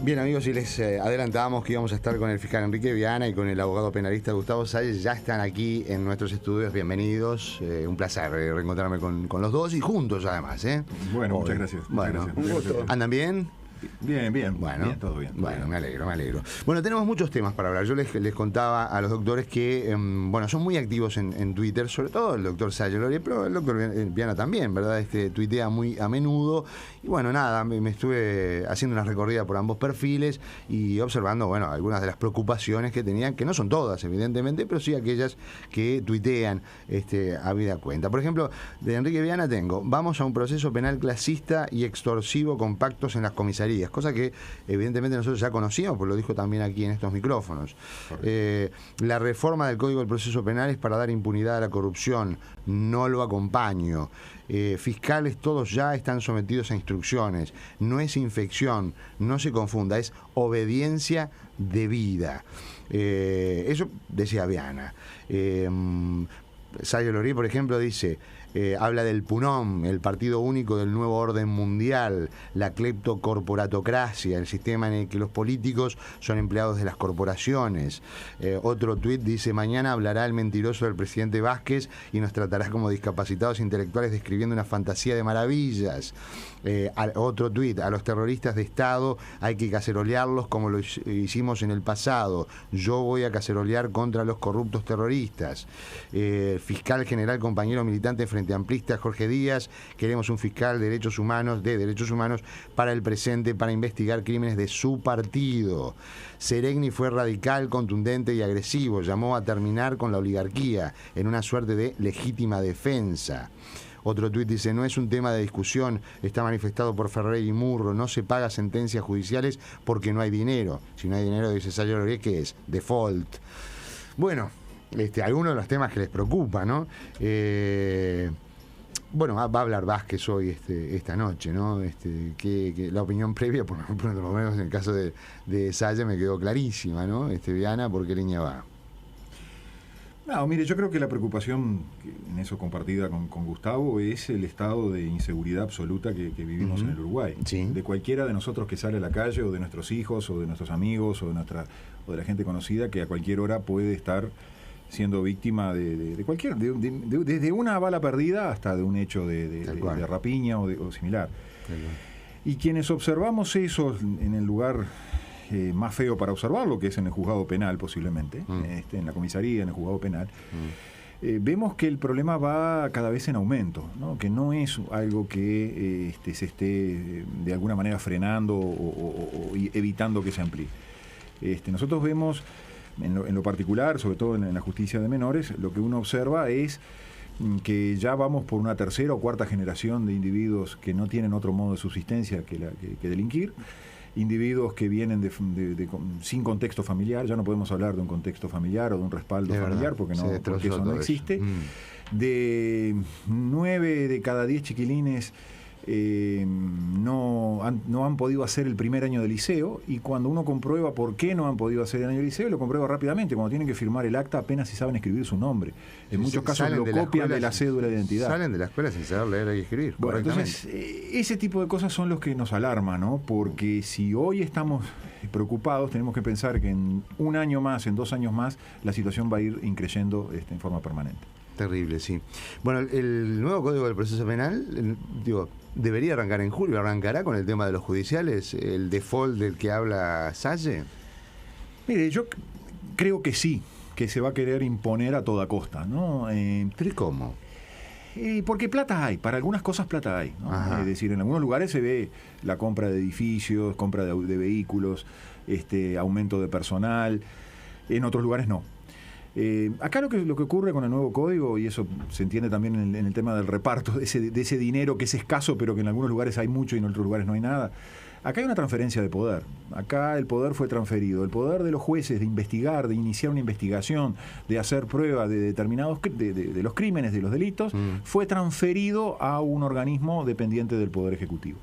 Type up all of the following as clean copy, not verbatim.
Bien, amigos, y les adelantábamos que íbamos a estar con el fiscal Enrique Viana y con el abogado penalista Gustavo Salles. Ya están aquí en nuestros estudios. Bienvenidos. Un placer reencontrarme con los dos y juntos, además. Bueno, hoy. muchas gracias. Bueno, muchas gracias. ¿Andan bien? Bien. Bueno, bien, todo bien. Bueno, me alegro. Bueno, tenemos muchos temas para hablar. Yo les contaba a los doctores que, son muy activos en Twitter, sobre todo el doctor Salles, pero el doctor Viana también, ¿verdad? Tuitea muy a menudo. Y bueno, nada, me estuve haciendo una recorrida por ambos perfiles y observando, algunas de las preocupaciones que tenían, que no son todas, evidentemente, pero sí aquellas que tuitean habida cuenta. Por ejemplo, de Enrique Viana vamos a un proceso penal clasista y extorsivo con pactos en las comisarías. Cosa que evidentemente nosotros ya conocíamos, pues lo dijo también aquí en estos micrófonos. La reforma del Código del Proceso Penal es para dar impunidad a la corrupción, no lo acompaño. Fiscales todos ya están sometidos a instrucciones, no es infección, no se confunda, es obediencia debida. Eso decía Viana. Sayo Lorí, por ejemplo, dice... habla del PUNOM, el partido único del nuevo orden mundial, la cleptocorporatocracia, el sistema en el que los políticos son empleados de las corporaciones. Otro tuit dice: mañana hablará el mentiroso del presidente Vázquez y nos tratará como discapacitados intelectuales describiendo una fantasía de maravillas. Otro tuit: a los terroristas de Estado hay que cacerolearlos como lo hicimos en el pasado. Yo voy a cacerolear contra los corruptos terroristas. Fiscal general compañero militante frente amplista Jorge Díaz: queremos un fiscal de derechos humanos para el presente, para investigar crímenes de su partido. Seregni fue radical, contundente y agresivo, llamó a terminar con la oligarquía en una suerte de legítima defensa. Otro tuit dice: no es un tema de discusión, está manifestado por Ferrer y Murro, no se paga sentencias judiciales porque no hay dinero. Si no hay dinero, dice Sayo Lorí, ¿qué es? Default. Bueno, algunos de los temas que les preocupa, ¿no? Va a hablar Vázquez hoy esta noche, ¿no? Que la opinión previa, por lo menos en el caso de Salles, me quedó clarísima, ¿no? Viana, ¿por qué línea va? No, mire, yo creo que la preocupación, en eso compartida con Gustavo, es el estado de inseguridad absoluta que vivimos en el Uruguay. Sí. De cualquiera de nosotros que sale a la calle, o de nuestros hijos, o de nuestros amigos, o de la gente conocida, que a cualquier hora puede estar siendo víctima de cualquier, desde una bala perdida hasta de un hecho de rapiña o similar. Y quienes observamos eso en el lugar más feo para observarlo, que es en el juzgado penal posiblemente, en la comisaría, en el juzgado penal, vemos que el problema va cada vez en aumento, ¿no? Que no es algo que se esté de alguna manera frenando o evitando que se amplíe. Nosotros vemos en lo particular, sobre todo en la justicia de menores, lo que uno observa es que ya vamos por una tercera o cuarta generación de individuos que no tienen otro modo de subsistencia que delinquir, individuos que vienen sin contexto familiar. Ya no podemos hablar de un contexto familiar o de un respaldo familiar, porque eso no existe. De 9 de cada 10 chiquilines no han podido hacer el primer año de liceo, y cuando uno comprueba por qué no han podido hacer el año de liceo, lo comprueba rápidamente. Cuando tienen que firmar el acta, apenas si saben escribir su nombre. En muchos casos lo copian de la cédula de identidad. Salen de la escuela sin saber leer y escribir. Bueno, entonces, ese tipo de cosas son los que nos alarman, ¿no? Porque si hoy estamos preocupados, tenemos que pensar que en un año más, en 2 años más, la situación va a ir increyendo en forma permanente. Terrible, sí. Bueno, el nuevo Código del Proceso Penal, debería arrancar en julio. ¿Arrancará con el tema de los judiciales, el default del que habla Salle? Mire, yo creo que sí, que se va a querer imponer a toda costa, ¿no? ¿Pero y cómo? Porque plata hay, para algunas cosas plata hay, ¿no? Es decir, en algunos lugares se ve la compra de edificios, compra de vehículos, aumento de personal, en otros lugares no. Acá lo que ocurre con el nuevo código, y eso se entiende también en el tema del reparto de ese dinero que es escaso, pero que en algunos lugares hay mucho y en otros lugares no hay nada. Acá hay una transferencia de poder. Acá el poder fue transferido. El poder de los jueces de investigar, de iniciar una investigación, de hacer prueba de determinados de los crímenes, de los delitos, fue transferido a un organismo dependiente del Poder Ejecutivo.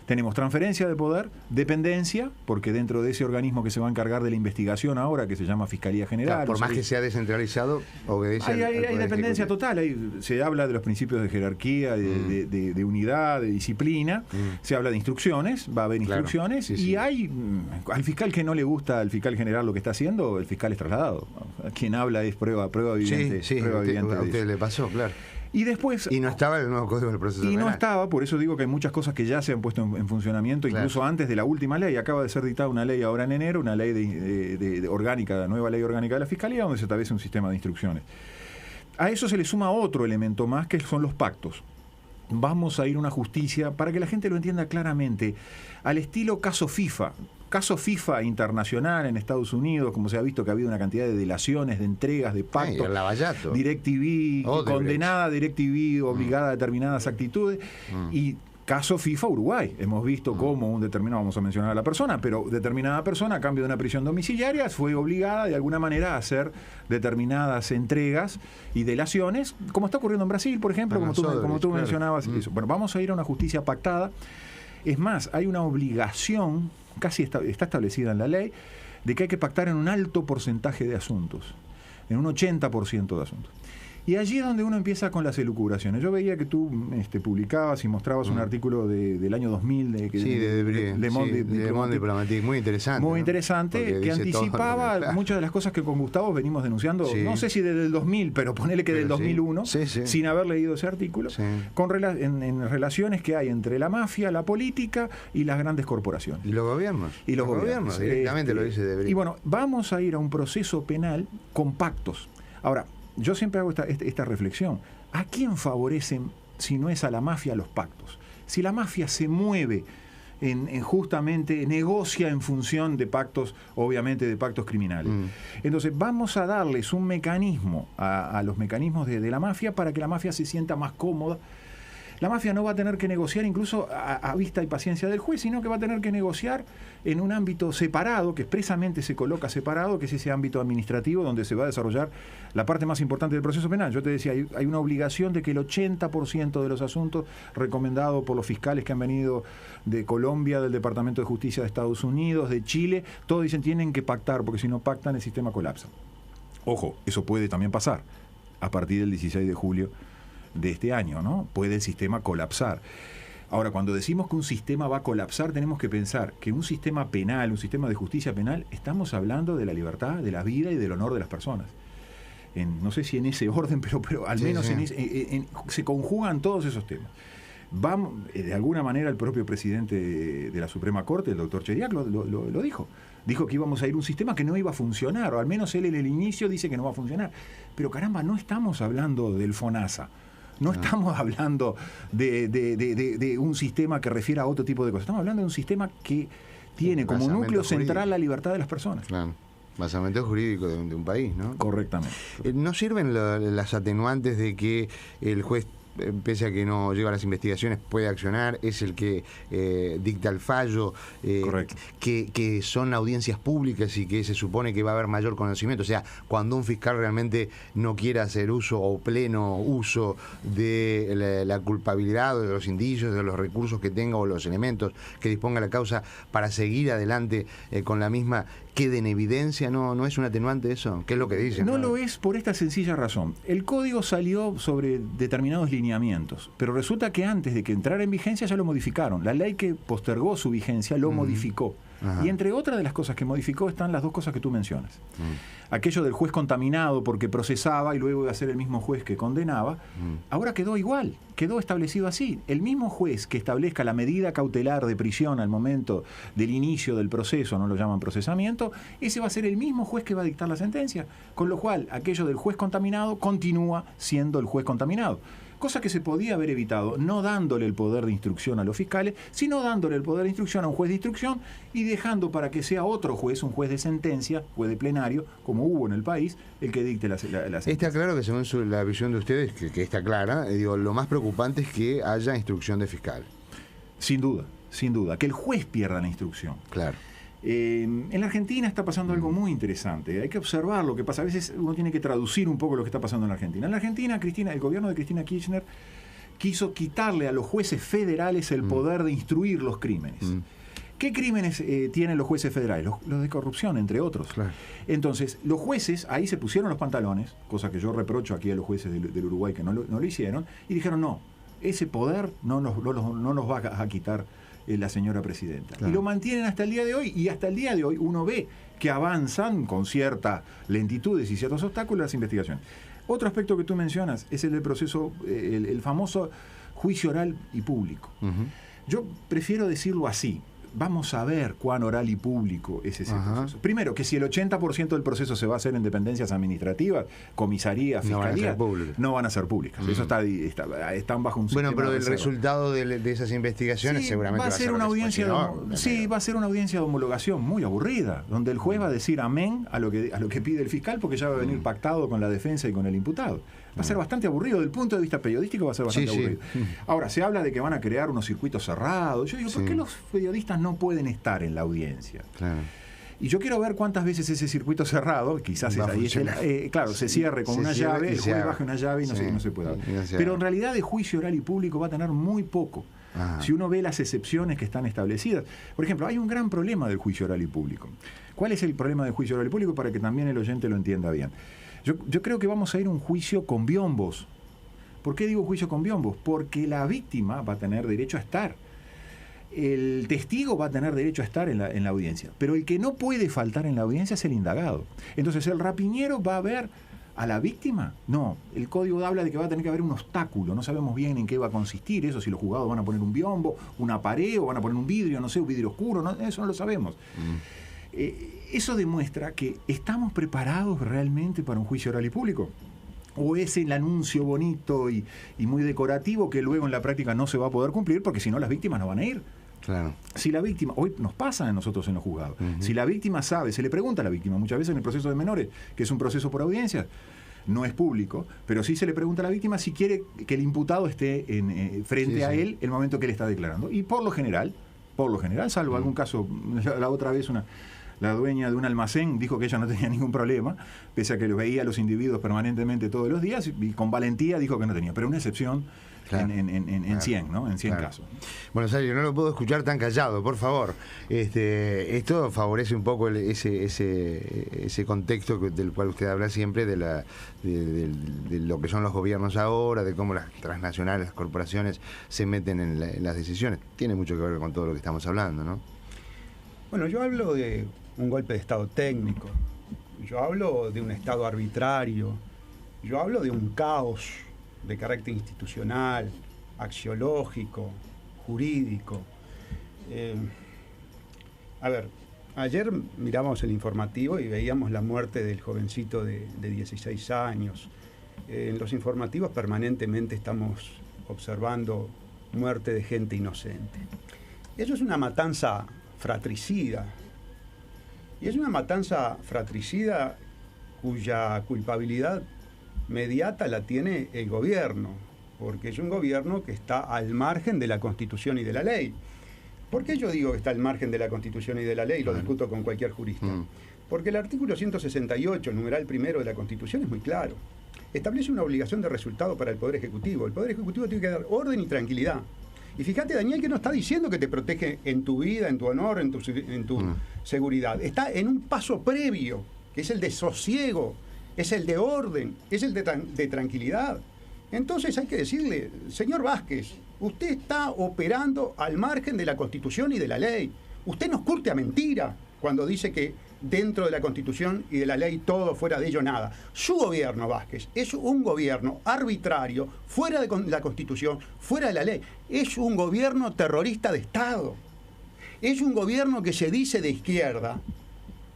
Tenemos transferencia de poder, dependencia, porque dentro de ese organismo que se va a encargar de la investigación ahora, que se llama Fiscalía General... Claro, por más que sea descentralizado, obedece hay dependencia total, se habla de los principios de jerarquía, de unidad, de disciplina, se habla de instrucciones, va a haber instrucciones, y hay... Al fiscal que no le gusta al fiscal general lo que está haciendo, el fiscal es trasladado. Quien habla es prueba evidente. Prueba evidente a usted le pasó, claro. Y después... Y no estaba el nuevo Código del Proceso Penal. Y no estaba, por eso digo que hay muchas cosas que ya se han puesto en funcionamiento, incluso antes de la última ley. Acaba de ser dictada una ley ahora en enero, una ley de orgánica, la nueva ley orgánica de la Fiscalía, donde se establece un sistema de instrucciones. A eso se le suma otro elemento más, que son los pactos. Vamos a ir a una justicia, para que la gente lo entienda claramente, al estilo caso FIFA. Caso FIFA internacional en Estados Unidos, como se ha visto que ha habido una cantidad de delaciones, de entregas, de pactos. El Lavallato. DirecTV, condenada DirecTV, obligada a determinadas actitudes. Y caso FIFA Uruguay. Hemos visto cómo un determinado, vamos a mencionar a la persona, pero determinada persona, a cambio de una prisión domiciliaria, fue obligada de alguna manera a hacer determinadas entregas y delaciones, como está ocurriendo en Brasil, por ejemplo, como tú mencionabas. Eso. Bueno, vamos a ir a una justicia pactada. Es más, hay una obligación, casi está establecida en la ley, de que hay que pactar en un alto porcentaje de asuntos, en un 80% de asuntos. Y allí es donde uno empieza con las elucubraciones. Yo veía que tú publicabas y mostrabas un artículo del año 2000 de Le Monde Diplomatique, muy interesante. Muy interesante, que anticipaba muchas de las cosas que con Gustavo venimos denunciando, no sé si desde el 2000, pero ponele que del 2001, sin haber leído ese artículo, en relaciones que hay entre la mafia, la política y las grandes corporaciones. Y los gobiernos. Y los gobiernos, directamente lo dice Debré. Y bueno, vamos a ir a un proceso penal con pactos. Ahora, yo siempre hago esta reflexión. ¿A quién favorecen, si no es a la mafia, los pactos? Si la mafia se mueve justamente, negocia en función de pactos, obviamente de pactos criminales. Entonces vamos a darles un mecanismo a los mecanismos de la mafia para que la mafia se sienta más cómoda. La mafia no va a tener que negociar incluso a vista y paciencia del juez, sino que va a tener que negociar en un ámbito separado, que expresamente se coloca separado, que es ese ámbito administrativo donde se va a desarrollar la parte más importante del proceso penal. Yo te decía, hay una obligación de que el 80% de los asuntos recomendados por los fiscales que han venido de Colombia, del Departamento de Justicia de Estados Unidos, de Chile, todos dicen tienen que pactar, porque si no pactan el sistema colapsa. Ojo, eso puede también pasar a partir del 16 de julio de este año, ¿no? Puede el sistema colapsar. Ahora, cuando decimos que un sistema va a colapsar, tenemos que pensar que un sistema penal, un sistema de justicia penal, estamos hablando de la libertad, de la vida y del honor de las personas. No sé si en ese orden, pero al menos se conjugan todos esos temas. De alguna manera el propio presidente de la Suprema Corte, el doctor Cheriak, lo dijo. Dijo que íbamos a ir a un sistema que no iba a funcionar, o al menos él en el inicio dice que no va a funcionar. Pero caramba, no estamos hablando del FONASA. No estamos hablando de un sistema que refiere a otro tipo de cosas. Estamos hablando de un sistema que tiene como núcleo central la libertad de las personas. Claro. Basamento jurídico de un país, ¿no? Correctamente. ¿No sirven las atenuantes de que el juez, pese a que no lleva las investigaciones, puede accionar, es el que dicta el fallo, que son audiencias públicas y que se supone que va a haber mayor conocimiento? O sea, cuando un fiscal realmente no quiera hacer uso o pleno uso de la culpabilidad o de los indicios, de los recursos que tenga o los elementos que disponga la causa para seguir adelante con la misma, quede en evidencia, ¿no es un atenuante eso? ¿Qué es lo que dicen? No lo es por esta sencilla razón. El código salió sobre determinados lineamientos, pero resulta que antes de que entrara en vigencia ya lo modificaron. La ley que postergó su vigencia lo modificó. Ajá. Y entre otras de las cosas que modificó están las dos cosas que tú mencionas. Aquello del juez contaminado porque procesaba y luego iba a ser el mismo juez que condenaba, ahora quedó igual, quedó establecido así. El mismo juez que establezca la medida cautelar de prisión al momento del inicio del proceso, no lo llaman procesamiento, ese va a ser el mismo juez que va a dictar la sentencia, con lo cual aquello del juez contaminado continúa siendo el juez contaminado. Cosa que se podía haber evitado, no dándole el poder de instrucción a los fiscales, sino dándole el poder de instrucción a un juez de instrucción y dejando para que sea otro juez, un juez de sentencia, juez de plenario, como hubo en el país, el que dicte la sentencia. Está claro que según la visión de ustedes, que está clara, lo más preocupante es que haya instrucción de fiscal. Sin duda, que el juez pierda la instrucción. Claro. En la Argentina está pasando algo muy interesante. Hay que observar lo que pasa. A veces uno tiene que traducir un poco lo que está pasando en la Argentina. En la Argentina, el gobierno de Cristina Kirchner quiso quitarle a los jueces federales el poder de instruir los crímenes. ¿Qué crímenes tienen los jueces federales? Los de corrupción, entre otros. Claro. Entonces, los jueces ahí se pusieron los pantalones, cosa que yo reprocho aquí a los jueces del Uruguay que no lo hicieron, y dijeron, no, ese poder no nos va a quitar la señora presidenta. Claro. Y lo mantienen hasta el día de hoy, y hasta el día de hoy uno ve que avanzan con ciertas lentitudes y ciertos obstáculos las investigaciones. Otro aspecto que tú mencionas es el del proceso, el famoso juicio oral y público. Yo prefiero decirlo así. Vamos a ver cuán oral y público es ese proceso. Primero, que si el 80% del proceso se va a hacer en dependencias administrativas, comisarías, fiscalías, no van a ser públicas. Eso están bajo un sistema. Bueno, pero el resultado de esas investigaciones seguramente va a ser una audiencia va a ser una audiencia de homologación muy aburrida, donde el juez va a decir amén a lo que pide el fiscal, porque ya va a venir pactado con la defensa y con el imputado. Va a ser bastante aburrido, desde el punto de vista periodístico va a ser bastante aburrido. Ahora, se habla de que van a crear unos circuitos cerrados. Yo digo, ¿por qué los periodistas no pueden estar en la audiencia? Claro. Y yo quiero ver cuántas veces ese circuito cerrado, quizás ahí se cierre con una llave, el juez baje una llave y no se puede. Pero en realidad de juicio oral y público va a tener muy poco. Si uno ve las excepciones que están establecidas. Por ejemplo, hay un gran problema del juicio oral y público. ¿Cuál es el problema del juicio oral y público? Para que también el oyente lo entienda bien. Yo creo que vamos a ir a un juicio con biombos. ¿Por qué digo juicio con biombos? Porque la víctima va a tener derecho a estar. El testigo va a tener derecho a estar en la audiencia. Pero el que no puede faltar en la audiencia es el indagado. Entonces, ¿el rapiñero va a ver a la víctima? No. El código habla de que va a tener que haber un obstáculo. No sabemos bien en qué va a consistir eso, si los juzgados van a poner un biombo, una pared, o van a poner un vidrio, no sé, un vidrio oscuro. Eso no lo sabemos. Eso demuestra que estamos preparados realmente para un juicio oral y público. ¿O es el anuncio bonito y muy decorativo que luego en la práctica no se va a poder cumplir porque si no las víctimas no van a ir? Claro. Si la víctima, hoy nos pasa a nosotros en los juzgados, si la víctima sabe, se le pregunta a la víctima muchas veces en el proceso de menores, que es un proceso por audiencias, no es público, pero sí se le pregunta a la víctima si quiere que el imputado esté frente a él el momento que él está declarando. Y por lo general, salvo algún caso, la otra vez la dueña de un almacén dijo que ella no tenía ningún problema, pese a que veía a los individuos permanentemente todos los días, y con valentía dijo que no tenía, pero una excepción en 100, ¿no? En 100 casos. Bueno, Sergio, no lo puedo escuchar tan callado, por favor. Esto favorece un poco ese contexto del cual usted habla siempre, de lo que son los gobiernos ahora, de cómo las transnacionales, las corporaciones se meten en las decisiones. Tiene mucho que ver con todo lo que estamos hablando, ¿no? Bueno, yo hablo de un golpe de Estado técnico, yo hablo de un Estado arbitrario, yo hablo de un caos de carácter institucional, axiológico, jurídico. Ayer miramos el informativo y veíamos la muerte del jovencito de 16 años. En los informativos permanentemente estamos observando muerte de gente inocente. Eso es una matanza fratricida. Y es una matanza fratricida cuya culpabilidad mediata la tiene el gobierno, porque es un gobierno que está al margen de la Constitución y de la ley. ¿Por qué yo digo que está al margen de la Constitución y de la ley? Lo discuto con cualquier jurista. Porque el artículo 168, el numeral primero de la Constitución es muy claro. Establece una obligación de resultado para el Poder Ejecutivo. El Poder Ejecutivo tiene que dar orden y tranquilidad. Y fíjate, Daniel, que no está diciendo que te protege en tu vida, en tu honor, en tu seguridad. Está en un paso previo, que es el de sosiego, es el de orden, es el de tranquilidad. Entonces hay que decirle, señor Vázquez, usted está operando al margen de la Constitución y de la ley. Usted nos curte a mentira cuando dice que dentro de la Constitución y de la ley todo, fuera de ello nada. Su gobierno, Vázquez, es un gobierno arbitrario, fuera de la Constitución, fuera de la ley. Es un gobierno terrorista de Estado. Es un gobierno que se dice de izquierda,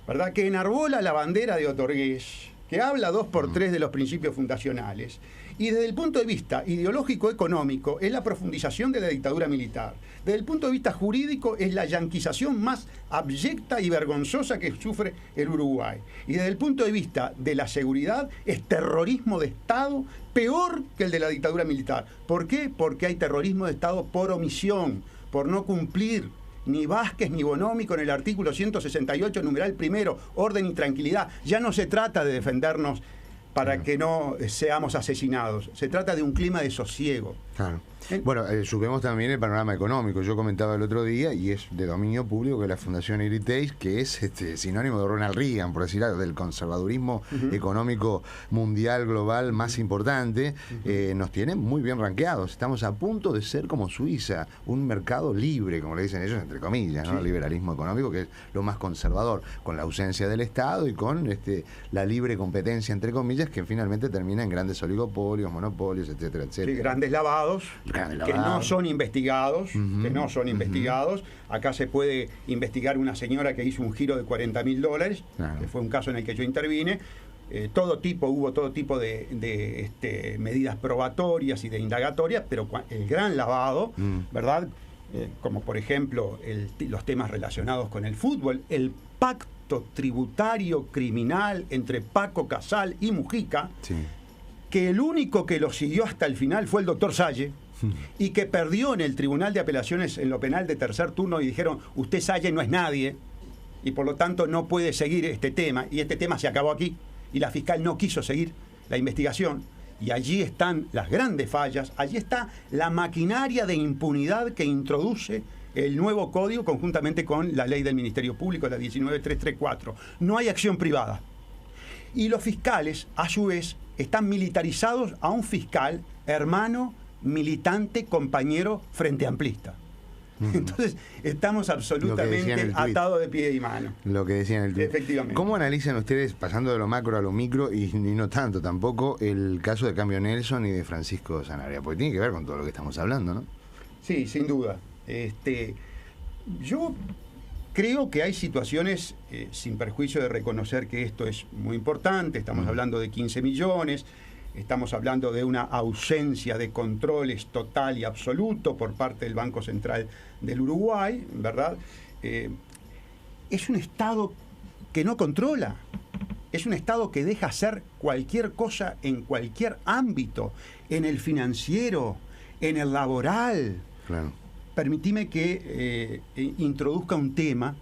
¿verdad? Que enarbola la bandera de Otorgués, que habla 2x3 de los principios fundacionales. Y desde el punto de vista ideológico-económico es la profundización de la dictadura militar. Desde el punto de vista jurídico es la yanquización más abyecta y vergonzosa que sufre el Uruguay. Y desde el punto de vista de la seguridad es terrorismo de Estado peor que el de la dictadura militar. ¿Por qué? Porque hay terrorismo de Estado por omisión, por no cumplir ni Vázquez ni Bonomi con el artículo 168, numeral primero, orden y tranquilidad. Ya no se trata de defendernos para que no seamos asesinados. Se trata de un clima de sosiego. Claro. Bueno, subimos también el panorama económico. Yo comentaba el otro día, y es de dominio público, que la Fundación Heritage, que es sinónimo de Ronald Reagan, por decir algo, del conservadurismo económico mundial, global más importante, nos tiene muy bien rankeados. Estamos a punto de ser como Suiza, un mercado libre, como le dicen ellos, entre comillas, ¿no? El liberalismo económico, que es lo más conservador, con la ausencia del Estado y con la libre competencia, entre comillas, que finalmente termina en grandes oligopolios, monopolios, etcétera, etcétera. Sí, grandes lavados. Que no son investigados, Acá se puede investigar una señora que hizo un giro de $40.000, que fue un caso en el que yo intervine. Hubo todo tipo de medidas probatorias y de indagatorias, pero el gran lavado, ¿verdad? Como por ejemplo los temas relacionados con el fútbol, el pacto tributario criminal entre Paco Casal y Mujica, que el único que lo siguió hasta el final fue el doctor Salle, y que perdió en el Tribunal de Apelaciones en lo penal de tercer turno y dijeron, usted Salle no es nadie y por lo tanto no puede seguir este tema, y este tema se acabó aquí, y la fiscal no quiso seguir la investigación, y allí están las grandes fallas, allí está la maquinaria de impunidad que introduce el nuevo código conjuntamente con la ley del Ministerio Público, la 19334. No hay acción privada. Y los fiscales, a su vez, están militarizados a un fiscal hermano, militante, compañero, frente amplista. Entonces, estamos absolutamente atados de pie y mano. Lo que decían el tweet. Efectivamente. ¿Cómo analizan ustedes, pasando de lo macro a lo micro, y no tanto tampoco, el caso de Cambio Nelson y de Francisco Sanabria? Porque tiene que ver con todo lo que estamos hablando, ¿no? Sí, sin duda. Yo creo que hay situaciones, sin perjuicio de reconocer que esto es muy importante, estamos hablando de 15 millones, estamos hablando de una ausencia de controles total y absoluto por parte del Banco Central del Uruguay, ¿verdad? Es un Estado que no controla, es un Estado que deja hacer cualquier cosa en cualquier ámbito, en el financiero, en el laboral. Claro. Permitime que introduzca un tema,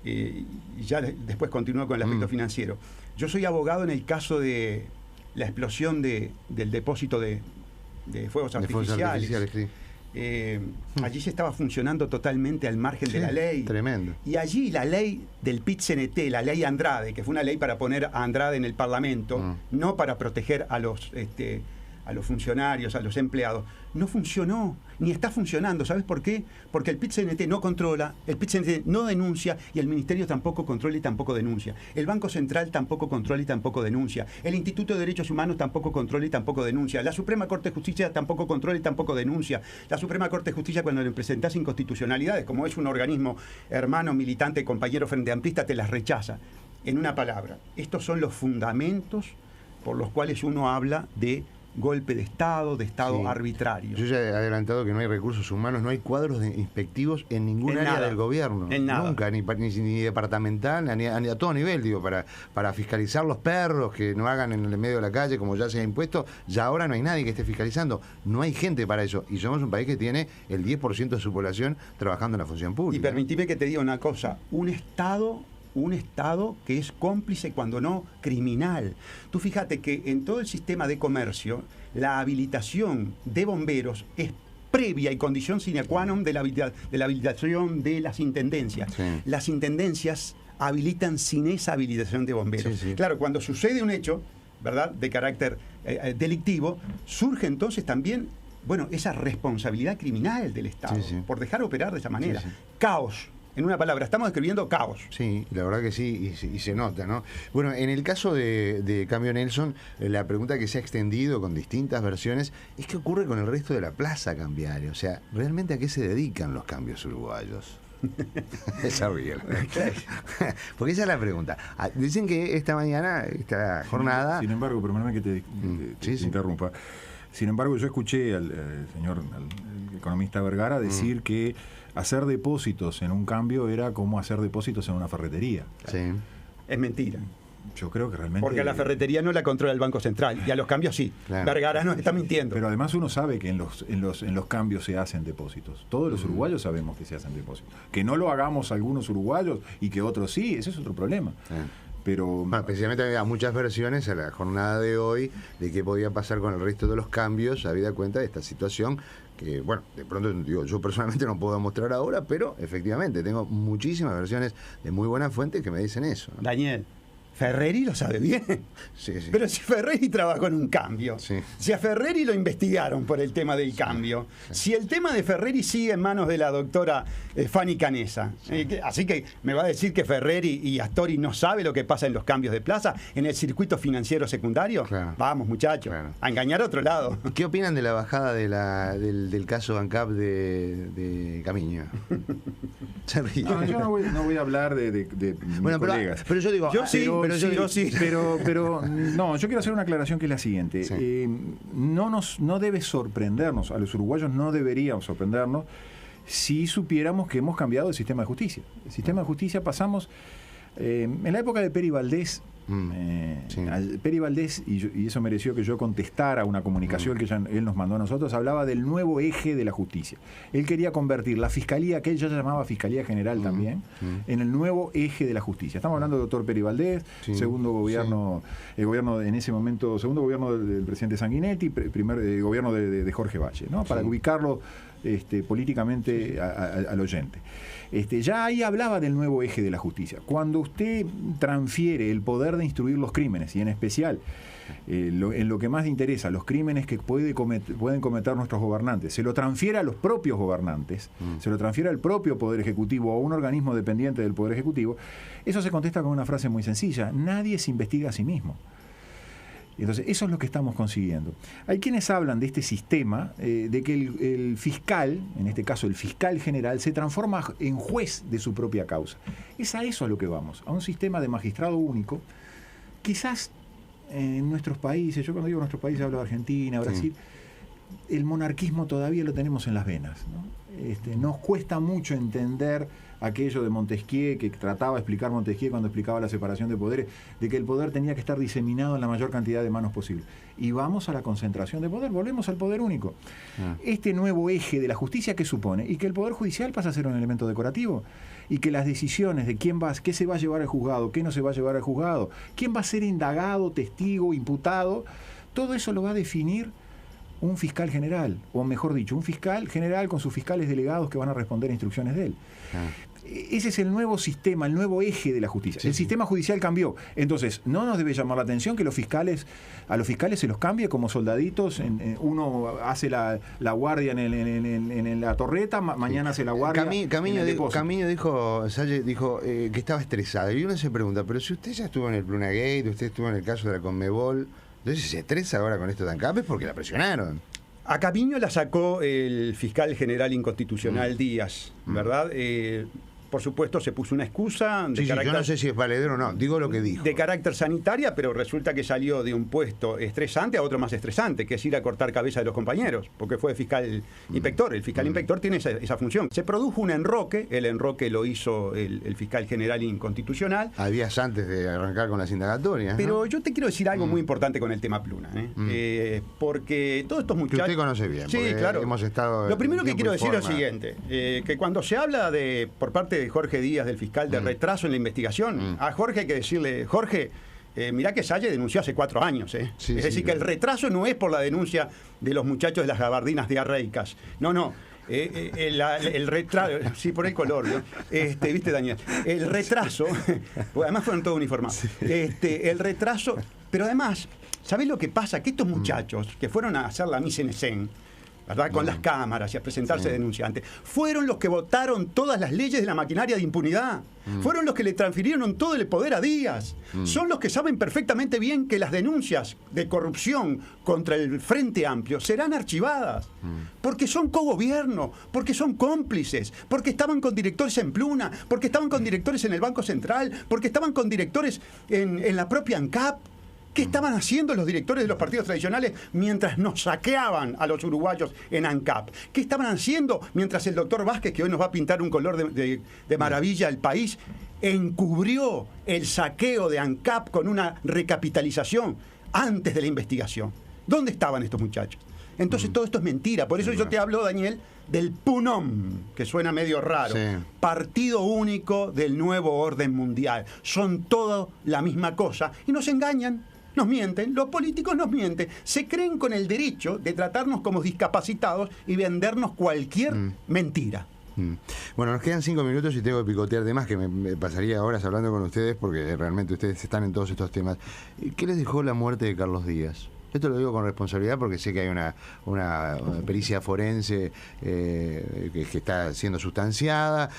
y ya después continúo con el aspecto financiero. Yo soy abogado en el caso de la explosión del depósito de fuegos artificiales. Sí. Allí se estaba funcionando totalmente al margen de la ley. Tremendo. Y allí la ley del PIT-CNT, la ley Andrade, que fue una ley para poner a Andrade en el Parlamento, no para proteger a los funcionarios, a los empleados, no funcionó, ni está funcionando. ¿Sabes por qué? Porque el PIT-CNT no controla, el PIT-CNT no denuncia, y el Ministerio tampoco controla y tampoco denuncia. El Banco Central tampoco controla y tampoco denuncia. El Instituto de Derechos Humanos tampoco controla y tampoco denuncia. La Suprema Corte de Justicia tampoco controla y tampoco denuncia. La Suprema Corte de Justicia, cuando le presentás inconstitucionalidades, como es un organismo hermano, militante, compañero frente amplista, te las rechaza. En una palabra, estos son los fundamentos por los cuales uno habla de golpe de Estado arbitrario. Yo ya he adelantado que no hay recursos humanos, no hay cuadros inspectivos en ningún área del gobierno. En nada. Nunca, ni departamental, ni a todo nivel, digo, para fiscalizar los perros que no hagan en el medio de la calle como ya se ha impuesto. Ya ahora no hay nadie que esté fiscalizando. No hay gente para eso. Y somos un país que tiene el 10% de su población trabajando en la función pública. Y permitime que te diga una cosa. Un Estado que es cómplice, cuando no criminal. Tú fíjate que en todo el sistema de comercio, la habilitación de bomberos es previa y condición sine qua non de la habilitación de las intendencias. Sí. Las intendencias habilitan sin esa habilitación de bomberos. Sí. Claro, cuando sucede un hecho, ¿verdad?, de carácter delictivo, surge entonces también, esa responsabilidad criminal del Estado por dejar operar de esa manera. Caos. En una palabra, estamos describiendo caos. Sí, la verdad que sí, y se nota, ¿no? Bueno, en el caso de Cambio Nelson, la pregunta que se ha extendido con distintas versiones es qué ocurre con el resto de la plaza cambiaria. O sea, ¿realmente a qué se dedican los cambios uruguayos? Esa ríe. Porque esa es la pregunta. Dicen que esta mañana, esta jornada... Sin embargo, perdóname que te interrumpa. Sin embargo, yo escuché al economista Vergara decir que hacer depósitos en un cambio era como hacer depósitos en una ferretería. Sí. Es mentira. Yo creo que realmente... Porque a la ferretería no la controla el Banco Central, y a los cambios sí. Claro. Vergara no está mintiendo. Pero además uno sabe que en los cambios se hacen depósitos. Todos los uruguayos sabemos que se hacen depósitos. Que no lo hagamos algunos uruguayos y que otros sí, ese es otro problema. Pero Bueno, especialmente había muchas versiones a la jornada de hoy de qué podía pasar con el resto de los cambios, habida cuenta de esta situación que, bueno, de pronto digo, yo personalmente no puedo mostrar ahora, pero efectivamente tengo muchísimas versiones de muy buenas fuentes que me dicen eso, ¿no? Daniel, Ferreri lo sabe bien. Sí, sí. Pero si Ferreri trabajó en un cambio, Sí. si a Ferreri lo investigaron por el tema del cambio, si el tema de Ferreri sigue en manos de la doctora Fanny Canesa, así que me va a decir que Ferreri y Astori no sabe lo que pasa en los cambios de plaza, en el circuito financiero secundario. Claro. Vamos, muchachos, Claro. a engañar a otro lado. ¿Qué opinan de la bajada del caso ANCAP de Camiño? Se ríe. no, yo no voy a hablar de Bueno, mis colegas. pero yo digo, Yo sí, yo sí. Pero no, yo quiero hacer una aclaración que es la siguiente. Sí. No debe sorprendernos, a los uruguayos no deberíamos sorprendernos si supiéramos que hemos cambiado el sistema de justicia. El sistema de justicia pasamos, en la época de Peri Valdés, Sí. Peri Valdés, y eso mereció que yo contestara una comunicación que él nos mandó a nosotros, hablaba del nuevo eje de la justicia. Él quería convertir la fiscalía, que él ya llamaba Fiscalía General también, en el nuevo eje de la justicia. Estamos hablando del doctor Peri Valdés, Sí. segundo gobierno, el gobierno en ese momento, segundo gobierno del presidente Sanguinetti, primer gobierno de Jorge Valle, ¿no? Para ubicarlo políticamente al oyente. Ya ahí hablaba del nuevo eje de la justicia. Cuando usted transfiere el poder de instruir los crímenes, y en especial en lo que más le interesa, los crímenes que pueden cometer nuestros gobernantes, se lo transfiere a los propios gobernantes, se lo transfiere al propio Poder Ejecutivo o a un organismo dependiente del Poder Ejecutivo, eso se contesta con una frase muy sencilla: nadie se investiga a sí mismo. Entonces, eso es lo que estamos consiguiendo. Hay quienes hablan de este sistema, de que el fiscal, en este caso el fiscal general, se transforma en juez de su propia causa. Es a eso a lo que vamos, a un sistema de magistrado único. Quizás en nuestros países, yo cuando digo nuestros países hablo de Argentina, Brasil, el monarquismo todavía lo tenemos en las venas, ¿no? Nos cuesta mucho entender aquello de Montesquieu, que trataba de explicar Montesquieu cuando explicaba la separación de poderes, de que el poder tenía que estar diseminado en la mayor cantidad de manos posible. Y vamos a la concentración de poder, volvemos al poder único. Este nuevo eje de la justicia, ¿qué supone? Y que el poder judicial pasa a ser un elemento decorativo, y que las decisiones de qué se va a llevar al juzgado, qué no se va a llevar al juzgado, quién va a ser indagado, testigo, imputado, todo eso lo va a definir un fiscal general, o mejor dicho, un fiscal general con sus fiscales delegados que van a responder a instrucciones de él. Ese es el nuevo sistema, el nuevo eje de la justicia. El sistema judicial cambió. Entonces, no nos debe llamar la atención que a los fiscales se los cambie como soldaditos. Uno hace la guardia en la torreta, mañana hace la guardia. Camiño dijo que estaba estresado. Y uno se pregunta, pero si usted ya estuvo en el Plunagate, usted estuvo en el caso de la Conmebol, entonces se estresa ahora con esto de ANCAP es porque la presionaron. A Camiño la sacó el fiscal general inconstitucional Díaz, ¿verdad? Por supuesto, se puso una excusa de yo no sé si es valedero o no, digo lo que dijo. de carácter sanitaria, pero resulta que salió de un puesto estresante a otro más estresante, que es ir a cortar cabeza de los compañeros, porque fue fiscal inspector. El fiscal inspector tiene esa función. Se produjo un enroque, el enroque lo hizo el fiscal general inconstitucional. A días antes de arrancar con las indagatorias, Pero ¿no? yo te quiero decir algo muy importante con el tema Pluna, porque todos estos muchachos... Que usted conoce bien, Sí, porque claro. hemos estado Lo primero en que tiempo quiero y decir es lo forma. siguiente, que cuando se habla por parte de Jorge Díaz, del fiscal, de retraso en la investigación, a Jorge hay que decirle, Jorge, mirá que Salle denunció hace 4 años. Sí, es decir, que el retraso no es por la denuncia de los muchachos de las gabardinas diarreicas. No. El retraso, sí, por el color, ¿no? ¿Viste, Daniel? El retraso, pues además fueron todos uniformados. El retraso, pero además, ¿sabés lo que pasa? Que estos muchachos que fueron a hacer la mise en scène, ¿verdad? Con las cámaras y a presentarse denunciantes, fueron los que votaron todas las leyes de la maquinaria de impunidad. Fueron los que le transfirieron todo el poder a Díaz. Son los que saben perfectamente bien que las denuncias de corrupción contra el Frente Amplio serán archivadas. Porque son cogobierno, porque son cómplices, porque estaban con directores en Pluna, porque estaban con directores en el Banco Central, porque estaban con directores en la propia ANCAP. ¿Qué estaban haciendo los directores de los partidos tradicionales mientras nos saqueaban a los uruguayos en ANCAP? ¿Qué estaban haciendo mientras el doctor Vázquez, que hoy nos va a pintar un color de maravilla al país, encubrió el saqueo de ANCAP con una recapitalización antes de la investigación? ¿Dónde estaban estos muchachos? Entonces todo esto es mentira. Por eso yo te hablo, Daniel, del PUNOM, que suena medio raro. Sí. Partido único del nuevo orden mundial. Son todo la misma cosa y nos engañan. Nos mienten, los políticos nos mienten, se creen con el derecho de tratarnos como discapacitados y vendernos cualquier mentira. Bueno, nos quedan 5 minutos y tengo que picotear temas que me pasaría horas hablando con ustedes porque realmente ustedes están en todos estos temas. ¿Qué les dejó la muerte de Carlos Díaz? Esto lo digo con responsabilidad porque sé que hay una pericia forense que está siendo sustanciada,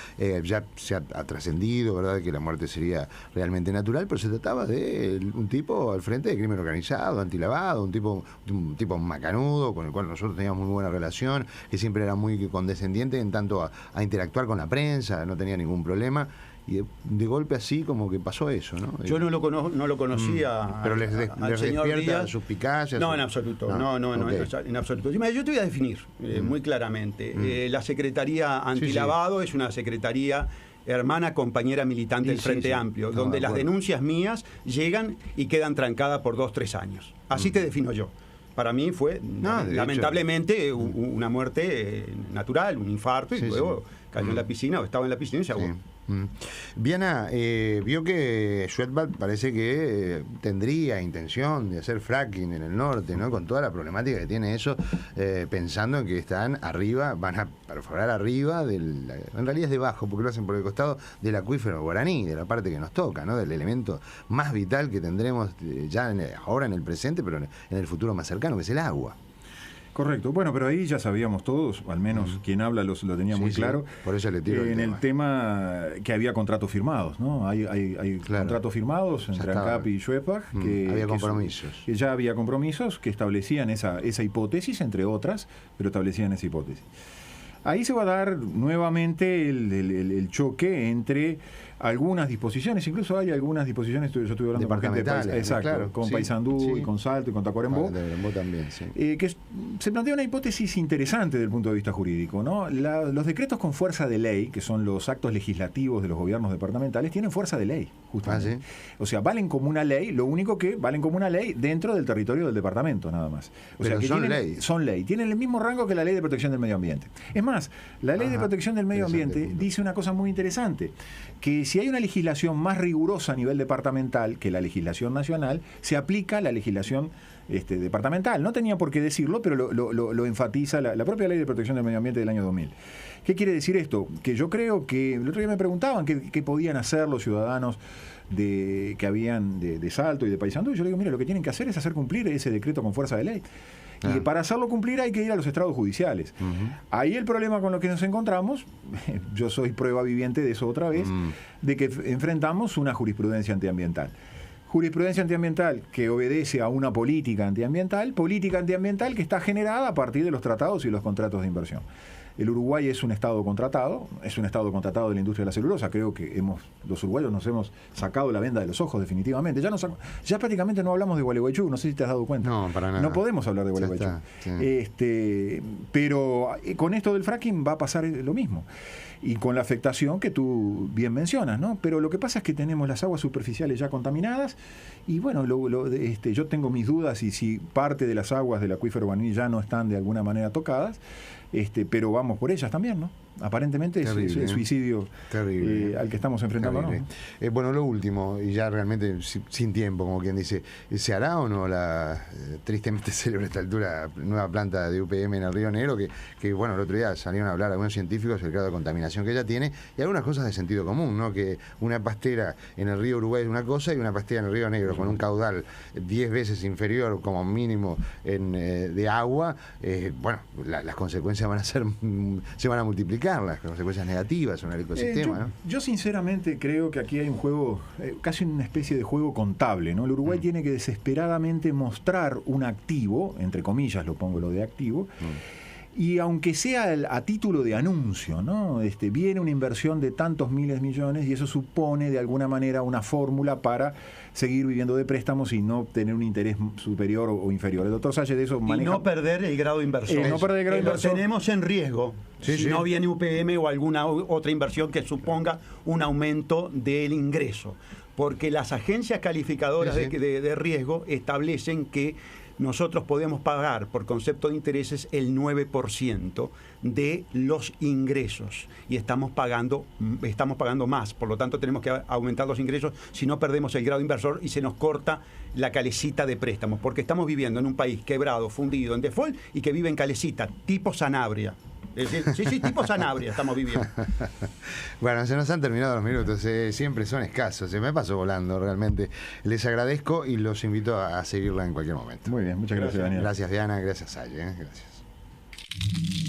ya se ha trascendido, ¿verdad?, que la muerte sería realmente natural, pero se trataba de un tipo al frente de crimen organizado, antilavado, un tipo macanudo, con el cual nosotros teníamos muy buena relación, que siempre era muy condescendiente en tanto a interactuar con la prensa, no tenía ningún problema. Y de golpe así como que pasó eso, ¿no? Yo no lo conocía. Pero les señor despierta Díaz. suspicacias. No, en absoluto. No, Okay. en absoluto. Yo te voy a definir muy claramente. La Secretaría Antilavado es una secretaría hermana compañera militante del Frente Amplio, donde las denuncias mías llegan y quedan trancadas por 2-3 años. Así te defino yo. Para mí fue, lamentablemente, una muerte natural, un infarto, y luego cayó en la piscina o estaba en la piscina y se ahogó. Viana, vio que Schwedbald parece que tendría intención de hacer fracking en el norte, ¿no? Con toda la problemática que tiene eso, pensando en que están arriba, van a perforar arriba en realidad es debajo, porque lo hacen por el costado del acuífero guaraní, de la parte que nos toca, ¿no? Del elemento más vital que tendremos ya ahora en el presente, pero en el futuro más cercano, que es el agua. Correcto. Bueno, pero ahí ya sabíamos todos, al menos quien habla lo tenía muy claro. Por eso le tiro en el tema que había contratos firmados, ¿no? Hay contratos firmados entre ANCAP y Schwedbald. Había compromisos. Que ya había compromisos que establecían esa hipótesis, entre otras, pero establecían esa hipótesis. Ahí se va a dar nuevamente el choque entre algunas disposiciones, incluso hay algunas disposiciones, yo estuve hablando con gente con Paysandú y con Salto y con Tacuarembó, también, que se plantea una hipótesis interesante desde el punto de vista jurídico, ¿no? Los decretos con fuerza de ley, que son los actos legislativos de los gobiernos departamentales, tienen fuerza de ley, justamente. O sea, valen como una ley, lo único que valen como una ley dentro del territorio del departamento, nada más. Pero que son ley. Tienen el mismo rango que la Ley de Protección del Medio Ambiente. Es más, la Ley de Protección del Medio Ambiente dice una cosa muy interesante, que si hay una legislación más rigurosa a nivel departamental que la legislación nacional, se aplica la legislación departamental. No tenía por qué decirlo, pero lo enfatiza la propia Ley de Protección del Medio Ambiente del año 2000. ¿Qué quiere decir esto? Que yo creo que el otro día me preguntaban qué podían hacer los ciudadanos que habían de Salto y de Paysandú, y yo le digo, mira, lo que tienen que hacer es hacer cumplir ese decreto con fuerza de ley. Y para hacerlo cumplir hay que ir a los estrados judiciales. Ahí el problema con lo que nos encontramos, yo soy prueba viviente de eso otra vez, de que enfrentamos una jurisprudencia antiambiental. Jurisprudencia antiambiental que obedece a una política antiambiental que está generada a partir de los tratados y los contratos de inversión. El Uruguay es un estado contratado de la industria de la celulosa. Creo que los uruguayos nos hemos sacado la venda de los ojos definitivamente. Ya prácticamente no hablamos de Gualeguaychú, no sé si te has dado cuenta. No, para nada. No podemos hablar de Gualeguaychú. Pero con esto del fracking va a pasar lo mismo. Y con la afectación que tú bien mencionas, ¿no? Pero lo que pasa es que tenemos las aguas superficiales ya contaminadas y bueno, yo tengo mis dudas y si parte de las aguas del acuífero guaraní ya no están de alguna manera tocadas, pero vamos por ellas también, ¿no? Aparentemente es el suicidio al que estamos enfrentando, ¿no? Bueno, lo último, y ya realmente sin tiempo, como quien dice, ¿se hará o no la tristemente célebre a esta altura nueva planta de UPM en el Río Negro? Que bueno, el otro día salieron a hablar algunos científicos del grado de contaminación que ella tiene y algunas cosas de sentido común, ¿no? Que una pastera en el río Uruguay es una cosa y una pastera en el Río Negro con un caudal 10 veces inferior como mínimo de agua, bueno, las consecuencias se van a multiplicar, las consecuencias negativas en el ecosistema, ¿no? Yo sinceramente creo que aquí hay un juego, casi una especie de juego contable, ¿no? El Uruguay tiene que desesperadamente mostrar un activo, entre comillas lo pongo lo de activo, y aunque sea a título de anuncio, ¿no? Viene una inversión de tantos miles de millones y eso supone de alguna manera una fórmula para seguir viviendo de préstamos y no tener un interés superior o inferior. El doctor Salle de eso maneja... Y no perder el grado de inversión. No perder el grado de inversión. Lo tenemos en riesgo. Si no viene UPM o alguna otra inversión que suponga un aumento del ingreso. Porque las agencias calificadoras de riesgo establecen que nosotros podemos pagar por concepto de intereses el 9% de los ingresos y estamos pagando más. Por lo tanto, tenemos que aumentar los ingresos, si no perdemos el grado inversor y se nos corta la calecita de préstamos, porque estamos viviendo en un país quebrado, fundido, en default y que vive en calecita, tipo Sanabria. Es decir, sí, tipo Sanabria estamos viviendo. Bueno, se nos han terminado los minutos, siempre son escasos, se me pasó volando realmente. Les agradezco y los invito a seguirla en cualquier momento. Muy bien, muchas gracias, Daniel. Gracias, Diana, gracias, Ale, gracias.